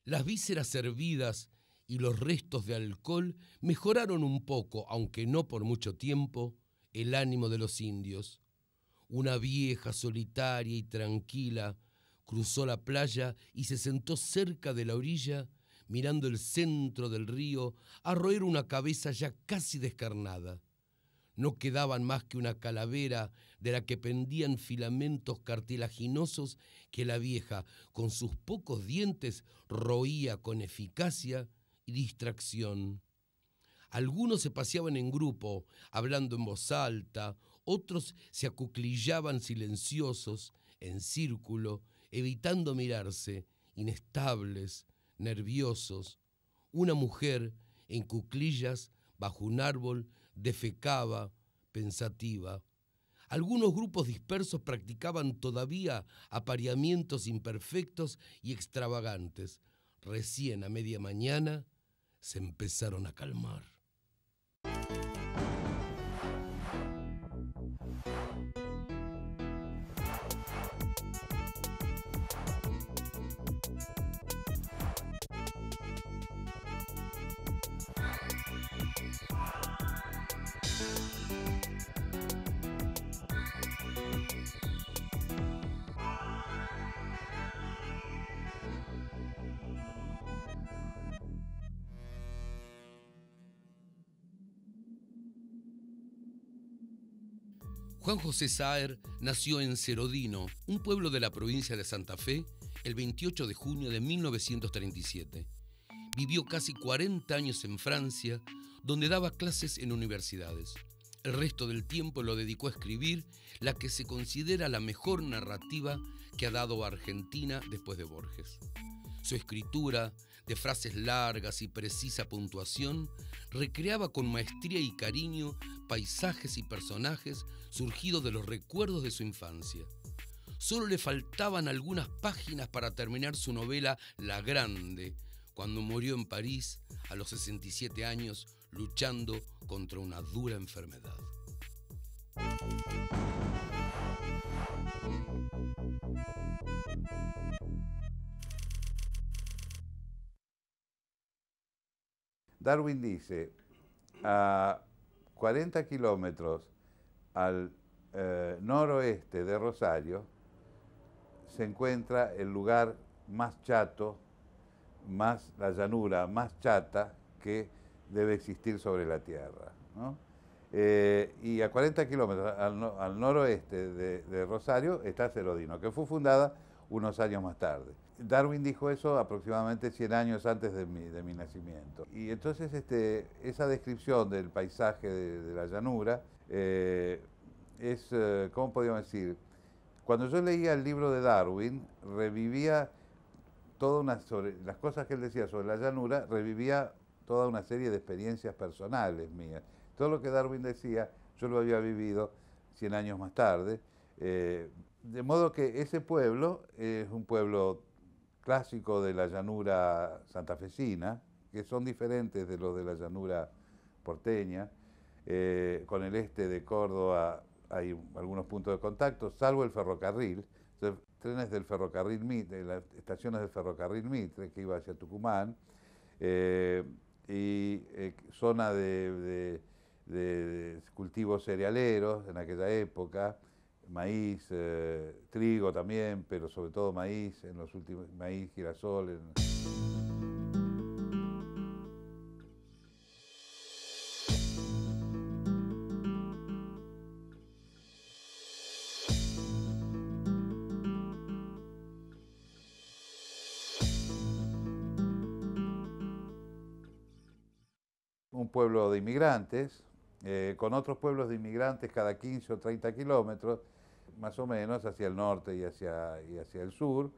Las vísceras hervidas y los restos de alcohol mejoraron un poco, aunque no por mucho tiempo, el ánimo de los indios. Una vieja solitaria y tranquila cruzó la playa y se sentó cerca de la orilla, mirando el centro del río, a roer una cabeza ya casi descarnada. No quedaban más que una calavera de la que pendían filamentos cartilaginosos que la vieja, con sus pocos dientes, roía con eficacia y distracción. Algunos se paseaban en grupo, hablando en voz alta, otros se acuclillaban silenciosos, en círculo, evitando mirarse, inestables, nerviosos. Una mujer, en cuclillas, bajo un árbol, defecaba, pensativa. Algunos grupos dispersos practicaban todavía apareamientos imperfectos y extravagantes. Recién a media mañana se empezaron a calmar. Juan José Saer nació en Cerodino, un pueblo de la provincia de Santa Fe, el 28 de junio de 1937. Vivió casi 40 años en Francia, donde daba clases en universidades. El resto del tiempo lo dedicó a escribir la que se considera la mejor narrativa que ha dado Argentina después de Borges. Su escritura, de frases largas y precisa puntuación, recreaba con maestría y cariño paisajes y personajes surgidos de los recuerdos de su infancia. Solo le faltaban algunas páginas para terminar su novela La Grande, cuando murió en París a los 67 años luchando contra una dura enfermedad. Darwin dice, a 40 kilómetros al noroeste de Rosario se encuentra el lugar más chato, la llanura más chata que debe existir sobre la Tierra, ¿no? Y a 40 kilómetros al noroeste de Rosario está Cerodino, que fue fundada unos años más tarde. Darwin dijo eso aproximadamente 100 años antes de mi nacimiento. Y entonces esa descripción del paisaje de la llanura es, ¿cómo podríamos decir? Cuando yo leía el libro de Darwin, revivía sobre las cosas que él decía sobre la llanura, revivía toda una serie de experiencias personales mías. Todo lo que Darwin decía, yo lo había vivido 100 años más tarde. De modo que ese pueblo es un pueblo clásico de la llanura santafesina, que son diferentes de los de la llanura porteña. Con el este de Córdoba hay algunos puntos de contacto, salvo el ferrocarril. Entonces, trenes del ferrocarril Mitre, las estaciones del ferrocarril Mitre, que iba hacia Tucumán, zona de cultivos cerealeros en aquella época, maíz, trigo también, pero sobre todo maíz, en los últimos, maíz, girasol. Un pueblo de inmigrantes, con otros pueblos de inmigrantes cada 15 o 30 kilómetros, más o menos, hacia el norte y hacia el sur.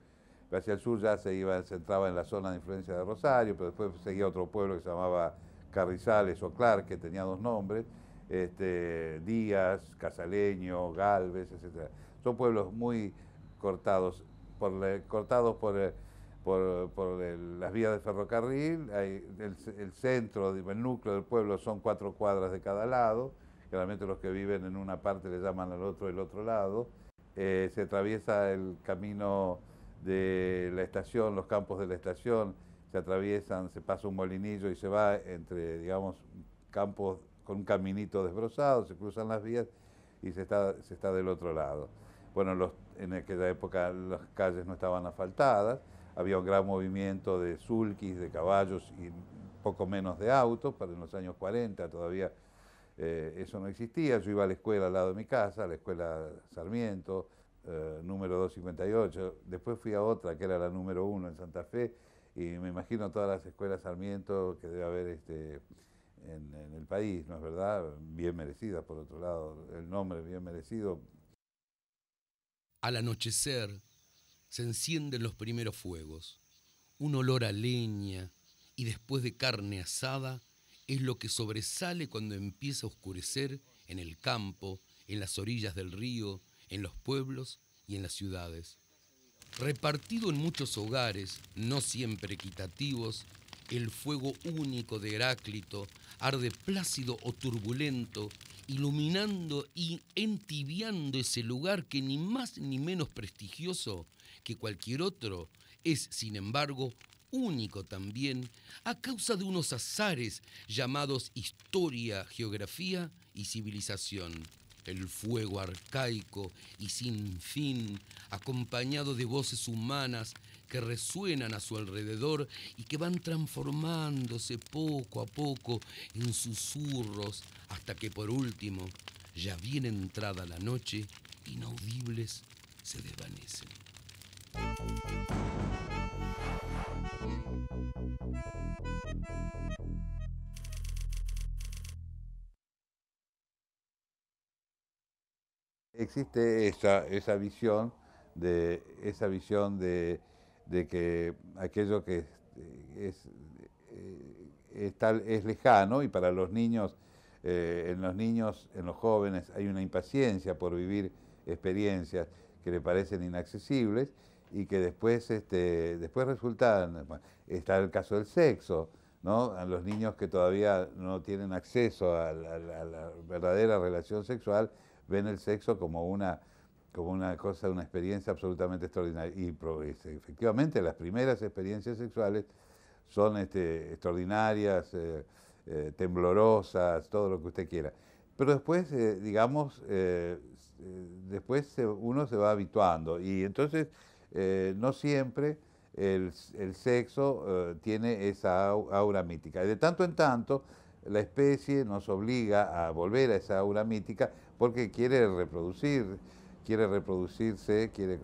Hacia el sur ya se entraba en la zona de influencia de Rosario, pero después seguía otro pueblo que se llamaba Carrizales o Clark, que tenía dos nombres, Díaz, Casaleño, Galvez, etc. Son pueblos muy cortados por las vías de ferrocarril. El centro, el núcleo del pueblo son 4 cuadras de cada lado. Generalmente los que viven en una parte le llaman al otro el otro lado. Se atraviesa el camino de la estación, los campos de la estación, se atraviesan, se pasa un molinillo y se va entre, digamos, campos con un caminito desbrozado, se cruzan las vías y se está del otro lado. Bueno, en aquella época las calles no estaban asfaltadas, había un gran movimiento de sulkis, de caballos y poco menos de autos, para en los años 40 todavía eso no existía. Yo iba a la escuela al lado de mi casa, a la escuela Sarmiento, número 258, después fui a otra que era la número 1 en Santa Fe, y me imagino todas las escuelas Sarmiento que debe haber en el país, ¿no es verdad? Bien merecidas, por otro lado, el nombre bien merecido. Al anochecer se encienden los primeros fuegos. Un olor a leña y después de carne asada es lo que sobresale cuando empieza a oscurecer en el campo, en las orillas del río, en los pueblos y en las ciudades. Repartido en muchos hogares, no siempre equitativos, el fuego único de Heráclito arde plácido o turbulento, iluminando y entibiando ese lugar que ni más ni menos prestigioso que cualquier otro es, sin embargo, único también a causa de unos azares llamados historia, geografía y civilización. El fuego arcaico y sin fin, acompañado de voces humanas que resuenan a su alrededor y que van transformándose poco a poco en susurros hasta que por último, ya bien entrada la noche, inaudibles se desvanecen. Existe esa visión de que aquello que es, es lejano, y para los niños, en los jóvenes hay una impaciencia por vivir experiencias que le parecen inaccesibles y que después resultan. Bueno, está el caso del sexo, ¿no? A los niños que todavía no tienen acceso a la verdadera relación sexual ven el sexo como una cosa, una experiencia absolutamente extraordinaria. Y efectivamente las primeras experiencias sexuales son extraordinarias, temblorosas, todo lo que usted quiera. Pero después, uno se va habituando, y entonces no siempre el sexo tiene esa aura mítica. Y de tanto en tanto, la especie nos obliga a volver a esa aura mítica porque quiere reproducirse,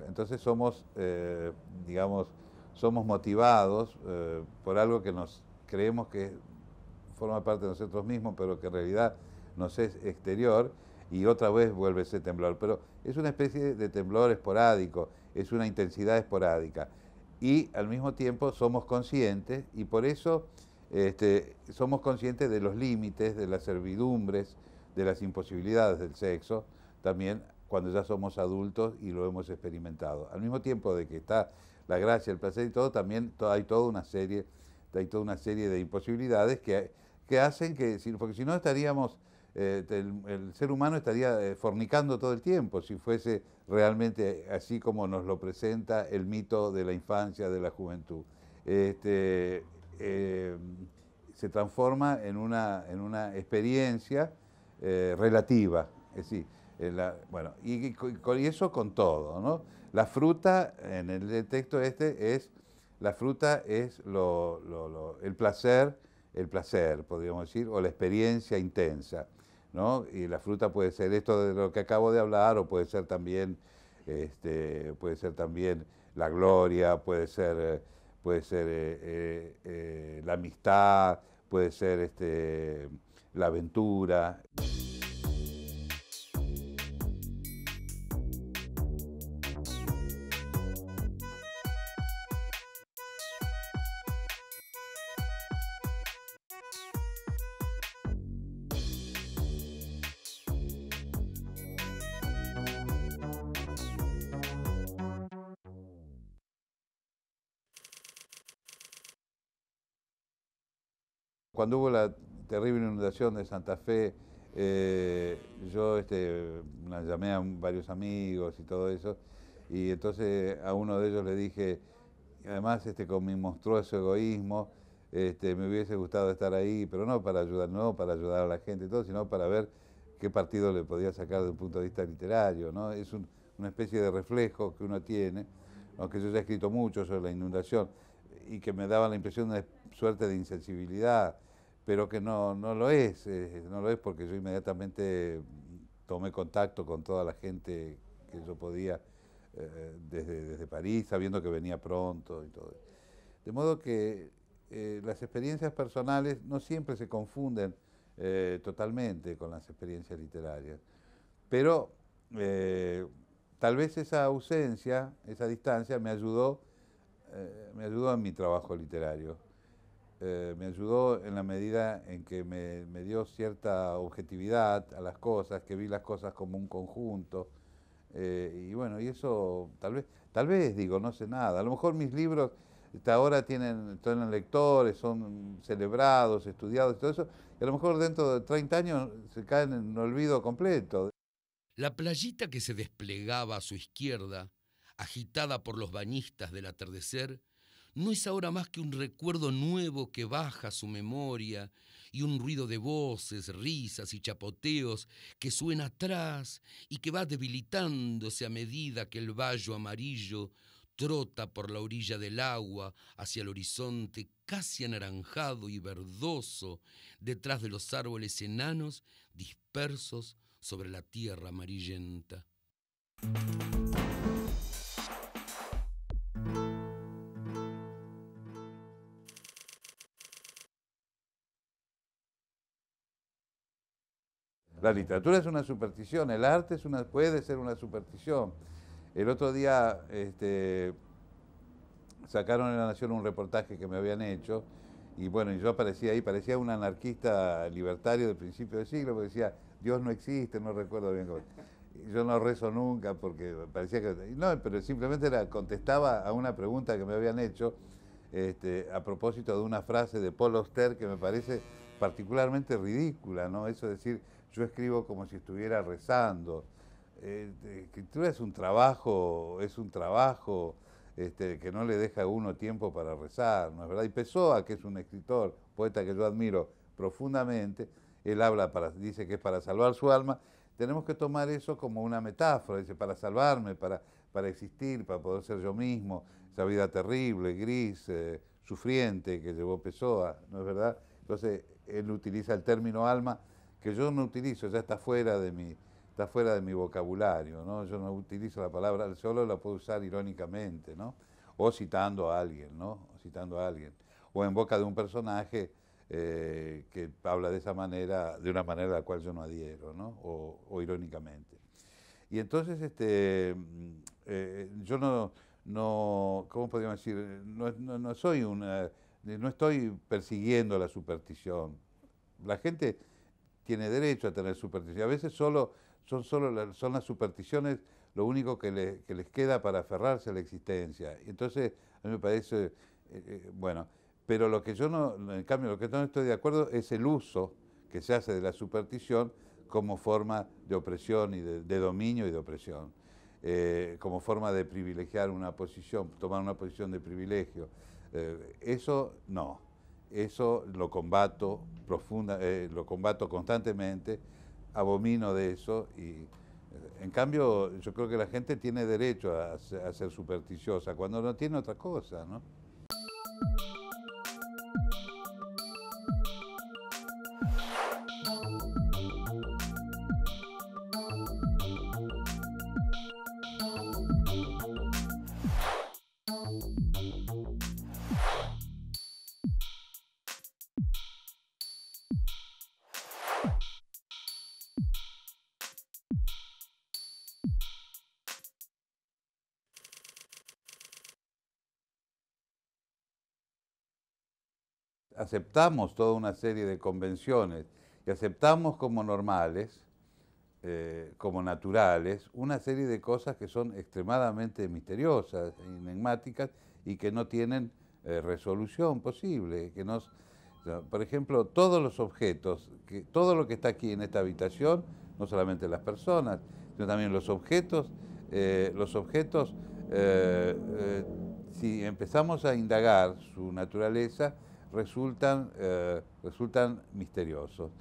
entonces somos motivados por algo que nos creemos que forma parte de nosotros mismos, pero que en realidad nos es exterior, y otra vez vuelve ese temblor. Pero es una especie de temblor esporádico, es una intensidad esporádica, y al mismo tiempo somos conscientes, y por eso somos conscientes de los límites, de las servidumbres, de las imposibilidades del sexo, también cuando ya somos adultos y lo hemos experimentado. Al mismo tiempo de que está la gracia, el placer y todo, también hay toda una serie de imposibilidades que hacen porque si no estaríamos, el ser humano estaría fornicando todo el tiempo, si fuese realmente así como nos lo presenta el mito de la infancia, de la juventud. Se transforma en una experiencia relativa, es decir, y eso con todo, ¿no? La fruta, en el texto la fruta es el placer, podríamos decir, o la experiencia intensa, ¿no? Y la fruta puede ser esto de lo que acabo de hablar, o puede ser también la gloria, puede ser la amistad, puede ser la aventura. Cuando hubo la terrible inundación de Santa Fe, yo llamé a varios amigos y todo eso, y entonces a uno de ellos le dije, además con mi monstruoso egoísmo, me hubiese gustado estar ahí, pero no para ayudar, no para ayudar a la gente y todo, sino para ver qué partido le podía sacar desde un punto de vista literario, ¿no? Es una especie de reflejo que uno tiene, aunque yo ya he escrito mucho sobre la inundación, y que me daba la impresión de una suerte de insensibilidad, pero que no lo es, no lo es porque yo inmediatamente tomé contacto con toda la gente que yo podía desde París, sabiendo que venía pronto y todo. De modo que las experiencias personales no siempre se confunden totalmente con las experiencias literarias, pero tal vez esa ausencia, esa distancia me ayudó en mi trabajo literario. Me ayudó en la medida en que me dio cierta objetividad a las cosas, que vi las cosas como un conjunto. Y bueno, y eso tal vez digo, no sé nada. A lo mejor mis libros hasta ahora tienen lectores, son celebrados, estudiados y todo eso, y a lo mejor dentro de 30 años se caen en olvido completo. La playita que se desplegaba a su izquierda, agitada por los bañistas del atardecer, no es ahora más que un recuerdo nuevo que baja a su memoria y un ruido de voces, risas y chapoteos que suena atrás y que va debilitándose a medida que el vallo amarillo trota por la orilla del agua hacia el horizonte casi anaranjado y verdoso detrás de los árboles enanos dispersos sobre la tierra amarillenta. La literatura es una superstición, el arte puede ser una superstición. El otro día sacaron en La Nación un reportaje que me habían hecho, y bueno, y yo aparecía ahí, parecía un anarquista libertario del principio del siglo, porque decía, Dios no existe, no recuerdo bien cómo. Yo no rezo nunca porque parecía que... No, pero simplemente contestaba a una pregunta que me habían hecho a propósito de una frase de Paul Auster que me parece particularmente ridícula, ¿no? Eso de decir, yo escribo como si estuviera rezando. Escritura es un trabajo que no le deja a uno tiempo para rezar, ¿no es verdad? Y Pessoa, que es un escritor, poeta que yo admiro profundamente, él dice que es para salvar su alma. Tenemos que tomar eso como una metáfora, dice, para salvarme, para existir, para poder ser yo mismo, esa vida terrible, gris, sufriente que llevó Pessoa, ¿no es verdad? Entonces, él utiliza el término alma, que yo no utilizo, ya está fuera de mi vocabulario, ¿no? Yo no utilizo la palabra, solo la puedo usar irónicamente, ¿no? O citando a alguien, ¿no? O citando a alguien. O en boca de un personaje que habla de esa manera, de una manera a la cual yo no adhiero, ¿no? O irónicamente. Y entonces, yo ¿cómo podríamos decir? No estoy persiguiendo la superstición. La gente tiene derecho a tener superstición. A veces son las supersticiones lo único que les queda para aferrarse a la existencia. Y entonces, a mí me parece, bueno, pero en cambio, lo que no estoy de acuerdo es el uso que se hace de la superstición como forma de opresión y de dominio y de opresión, como forma de privilegiar una posición, tomar una posición de privilegio. Eso no. Eso lo combato lo combato constantemente, abomino de eso y en cambio yo creo que la gente tiene derecho a ser supersticiosa cuando no tiene otra cosa, ¿no? Aceptamos toda una serie de convenciones y aceptamos como normales, como naturales, una serie de cosas que son extremadamente misteriosas, enigmáticas y que no tienen resolución posible. Por ejemplo, todos los objetos, todo lo que está aquí en esta habitación, no solamente las personas, sino también los objetos si empezamos a indagar su naturaleza, resultan misteriosos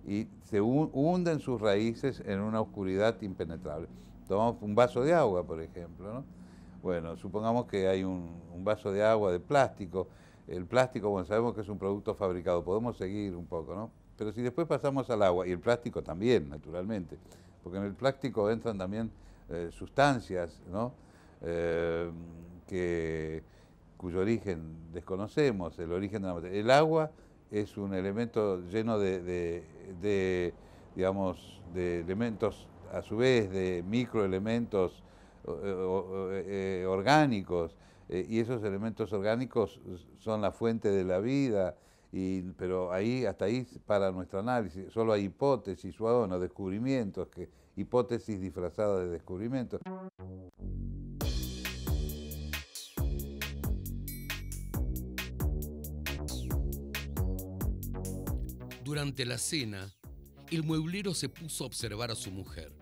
y se hunden sus raíces en una oscuridad impenetrable. Tomamos un vaso de agua, por ejemplo, ¿no? Bueno, supongamos que hay un vaso de agua de plástico. El plástico, bueno, sabemos que es un producto fabricado, podemos seguir un poco, ¿no? Pero si después pasamos al agua, y el plástico también, naturalmente, porque en el plástico entran también sustancias, ¿no? Eh, que, cuyo origen desconocemos, el origen de la materia. El agua es un elemento lleno digamos, de elementos, a su vez, de microelementos orgánicos, y esos elementos orgánicos son la fuente de la vida, pero hasta ahí para nuestro análisis, solo hay hipótesis, o bueno, descubrimientos, hipótesis disfrazadas de descubrimientos. Durante la cena, el mueblero se puso a observar a su mujer.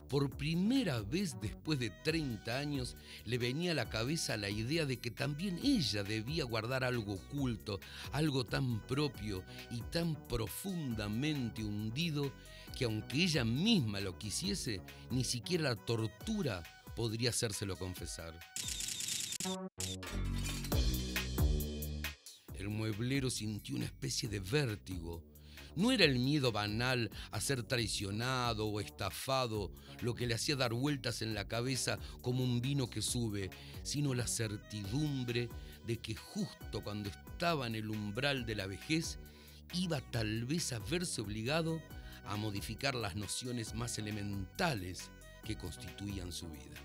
Por primera vez después de 30 años le venía a la cabeza la idea de que también ella debía guardar algo oculto, algo tan propio y tan profundamente hundido que aunque ella misma lo quisiese, ni siquiera la tortura podría hacérselo confesar. El mueblero sintió una especie de vértigo. No era el miedo banal a ser traicionado o estafado lo que le hacía dar vueltas en la cabeza como un vino que sube, sino la certidumbre de que justo cuando estaba en el umbral de la vejez, iba tal vez a verse obligado a modificar las nociones más elementales que constituían su vida.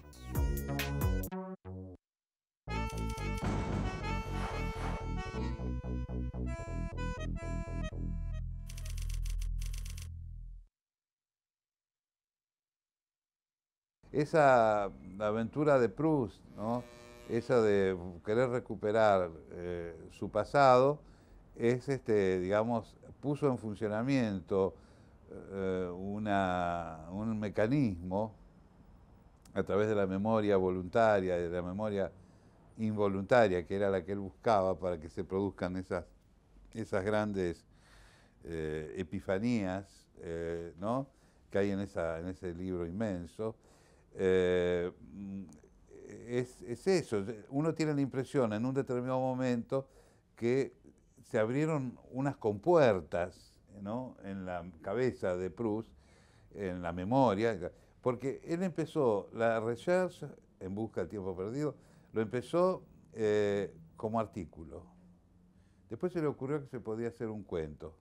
Esa aventura de Proust, ¿no? Esa de querer recuperar su pasado, digamos, puso en funcionamiento un mecanismo a través de la memoria voluntaria, de la memoria involuntaria, que era la que él buscaba para que se produzcan esas grandes epifanías, ¿no? Que hay en ese libro inmenso. Es eso, uno tiene la impresión en un determinado momento que se abrieron unas compuertas, ¿no? En la cabeza de Proust, en la memoria, porque él empezó la recherche en busca del tiempo perdido, lo empezó como artículo. Después se le ocurrió que se podía hacer un cuento.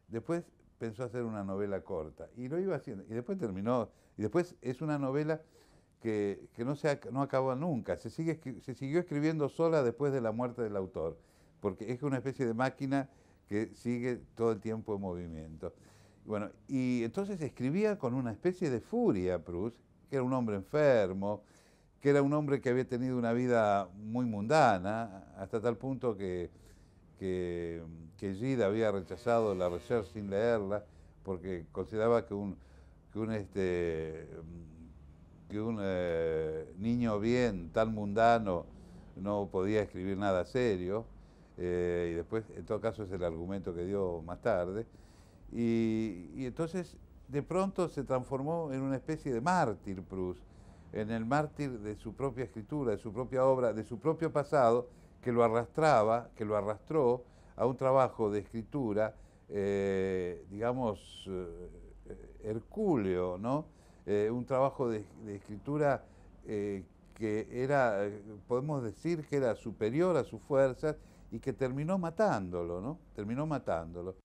Después pensó hacer una novela corta y lo iba haciendo. Y después terminó. Y después es una novela que no acabó nunca. Se siguió escribiendo sola después de la muerte del autor, porque es una especie de máquina que sigue todo el tiempo en movimiento. Bueno, y entonces escribía con una especie de furia Proust, que era un hombre enfermo, que era un hombre que había tenido una vida muy mundana, hasta tal punto que Gide había rechazado la recherche sin leerla, porque consideraba que un niño bien tan mundano no podía escribir nada serio, y después, en todo caso, es el argumento que dio más tarde. Y entonces, de pronto se transformó en una especie de mártir Proust, en el mártir de su propia escritura, de su propia obra, de su propio pasado, que lo arrastró a un trabajo de escritura, digamos, hercúleo, ¿no? Un trabajo de escritura que era, podemos decir que era superior a sus fuerzas y que terminó matándolo, ¿no? Terminó matándolo.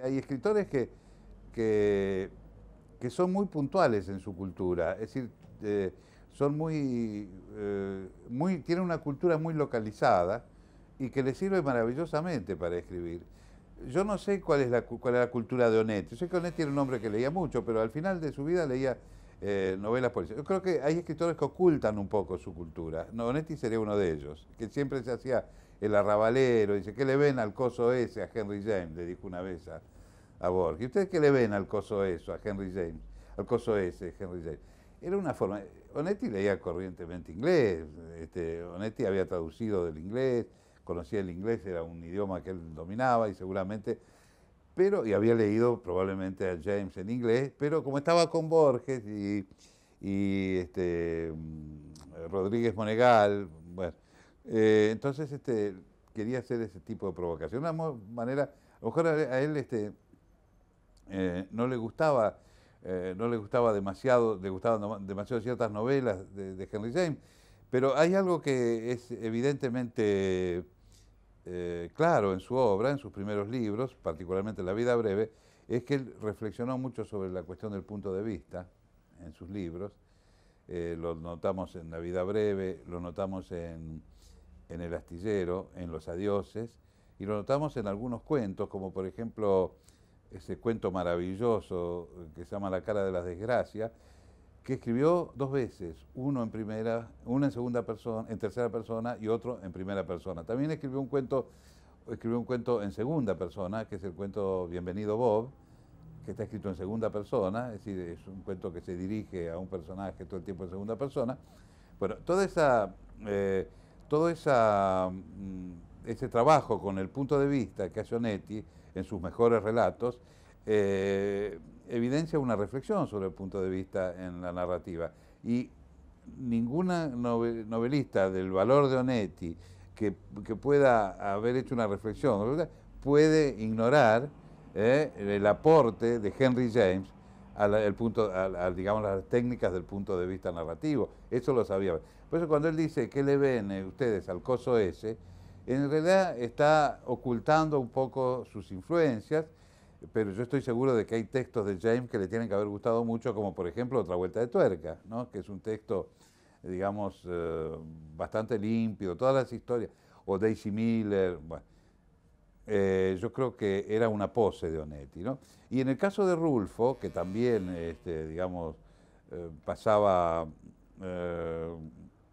Hay escritores que que son muy puntuales en su cultura, es decir, son tienen una cultura muy localizada y que les sirve maravillosamente para escribir. Yo no sé cuál es la cultura de Onetti. Yo sé que Onetti era un hombre que leía mucho, pero al final de su vida leía novelas policiales. Yo creo que hay escritores que ocultan un poco su cultura. No, Onetti sería uno de ellos, que siempre se hacía el arrabalero. Dice, ¿qué le ven al coso ese a Henry James? Le dijo una vez a Borges. ¿Y ustedes qué le ven al coso eso a Henry James? Al coso ese, Henry James. Era una forma. Onetti leía corrientemente inglés. Onetti había traducido del inglés, conocía el inglés, era un idioma que él dominaba y seguramente, y había leído probablemente a James en inglés, pero como estaba con Borges y Rodríguez Monegal, bueno, entonces quería hacer ese tipo de provocación. Una manera, a lo mejor a él no le gustaba demasiado, le gustaban demasiado ciertas novelas de Henry James, pero hay algo que es evidentemente claro en su obra, en sus primeros libros, particularmente en La vida breve, es que él reflexionó mucho sobre la cuestión del punto de vista en sus libros. Lo notamos en La vida breve, lo notamos en El astillero, en Los adioses, y lo notamos en algunos cuentos, como por ejemplo ese cuento maravilloso que se llama La cara de las desgracias, que escribió dos veces, uno en segunda persona, en tercera persona y otro en primera persona. También escribió un cuento en segunda persona, que es el cuento Bienvenido Bob, que está escrito en segunda persona, es decir, es un cuento que se dirige a un personaje todo el tiempo en segunda persona. Bueno, ese trabajo con el punto de vista que hace Onetti en sus mejores relatos, evidencia una reflexión sobre el punto de vista en la narrativa. Y ninguna novelista del valor de Onetti que pueda haber hecho una reflexión puede ignorar el aporte de Henry James digamos, las técnicas del punto de vista narrativo. Eso lo sabía. Por eso cuando él dice, ¿qué le ven ustedes al coso ese? En realidad está ocultando un poco sus influencias, pero yo estoy seguro de que hay textos de James que le tienen que haber gustado mucho, como por ejemplo Otra vuelta de tuerca, ¿no? Que es un texto, digamos, bastante limpio, todas las historias, o Daisy Miller, bueno. Yo creo que era una pose de Onetti, ¿no? Y en el caso de Rulfo, que también, digamos, pasaba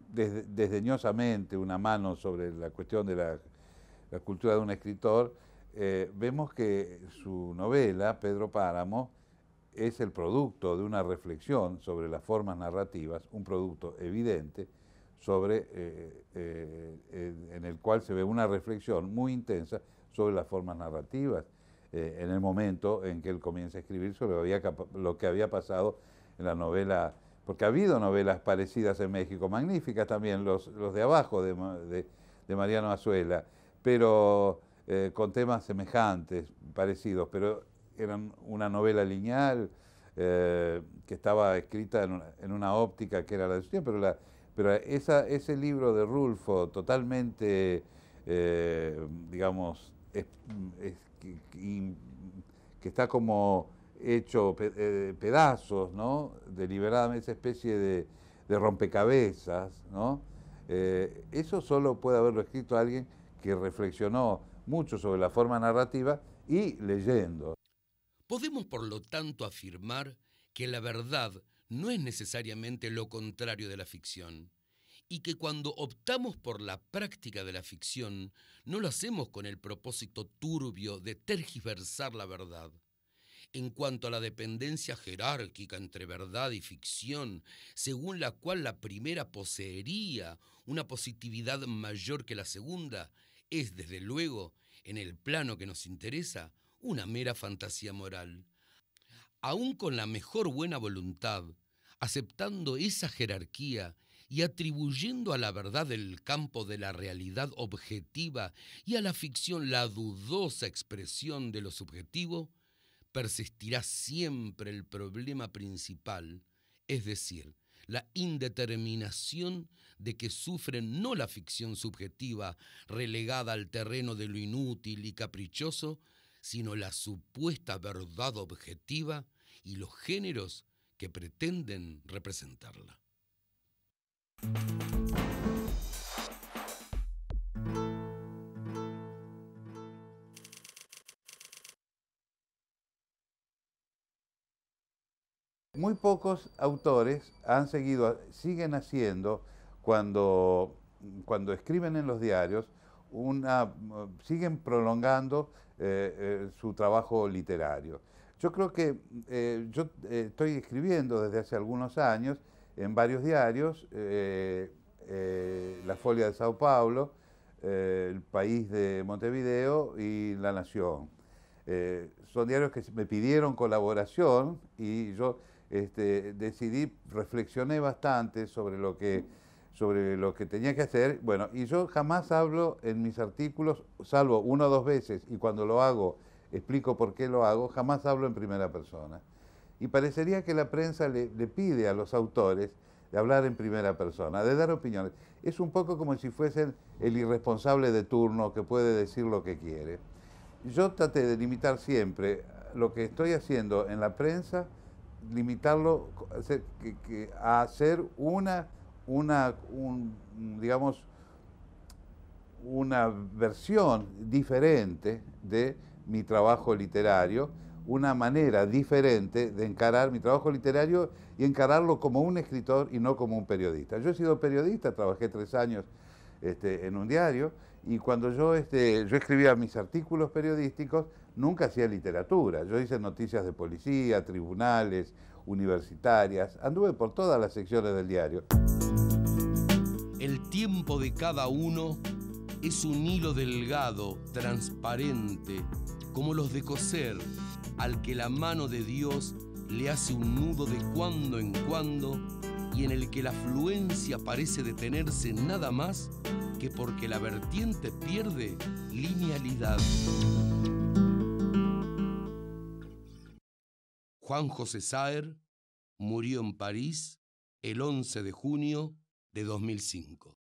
desdeñosamente una mano sobre la cuestión de la cultura de un escritor, vemos que su novela, Pedro Páramo, es el producto de una reflexión sobre las formas narrativas, un producto evidente, en el cual se ve una reflexión muy intensa sobre las formas narrativas, en el momento en que él comienza a escribir sobre lo que había pasado en la novela, porque ha habido novelas parecidas en México, magníficas también, los de abajo de Mariano Azuela, pero con temas semejantes, parecidos, pero eran una novela lineal que estaba escrita en una óptica que era la de su tiempo, pero ese libro de Rulfo totalmente, digamos, que está como hecho pedazos, ¿no? Deliberadamente, esa especie de rompecabezas, ¿no? Eso solo puede haberlo escrito alguien que reflexionó mucho sobre la forma narrativa y leyendo. Podemos, por lo tanto, afirmar que la verdad no es necesariamente lo contrario de la ficción, y que cuando optamos por la práctica de la ficción, no lo hacemos con el propósito turbio de tergiversar la verdad. En cuanto a la dependencia jerárquica entre verdad y ficción, según la cual la primera poseería una positividad mayor que la segunda, es desde luego, en el plano que nos interesa, una mera fantasía moral. Aún con la mejor buena voluntad, aceptando esa jerarquía y atribuyendo a la verdad el campo de la realidad objetiva y a la ficción la dudosa expresión de lo subjetivo, persistirá siempre el problema principal, es decir, la indeterminación de que sufren no la ficción subjetiva relegada al terreno de lo inútil y caprichoso, sino la supuesta verdad objetiva y los géneros que pretenden representarla. Muy pocos autores siguen haciendo cuando escriben en los diarios, siguen prolongando su trabajo literario. Yo creo que yo estoy escribiendo desde hace algunos años en varios diarios, La Folia de Sao Paulo, El País de Montevideo y La Nación. Son diarios que me pidieron colaboración y yo reflexioné bastante sobre lo que tenía que hacer. Bueno, y yo jamás hablo en mis artículos, salvo una o dos veces, y cuando lo hago explico por qué lo hago, jamás hablo en primera persona. Y parecería que la prensa le pide a los autores de hablar en primera persona, de dar opiniones. Es un poco como si fuesen el irresponsable de turno que puede decir lo que quiere. Yo traté de limitar siempre lo que estoy haciendo en la prensa, limitarlo a hacer digamos, una versión diferente de mi trabajo literario, una manera diferente de encarar mi trabajo literario y encararlo como un escritor y no como un periodista. Yo he sido periodista, trabajé 3 años en un diario, y cuando yo escribía mis artículos periodísticos, nunca hacía literatura. Yo hice noticias de policía, tribunales, universitarias, anduve por todas las secciones del diario. El tiempo de cada uno es un hilo delgado, transparente, como los de coser, al que la mano de Dios le hace un nudo de cuando en cuando y en el que la fluencia parece detenerse nada más que porque la vertiente pierde linealidad. Juan José Saer murió en París el 11 de junio de 2005.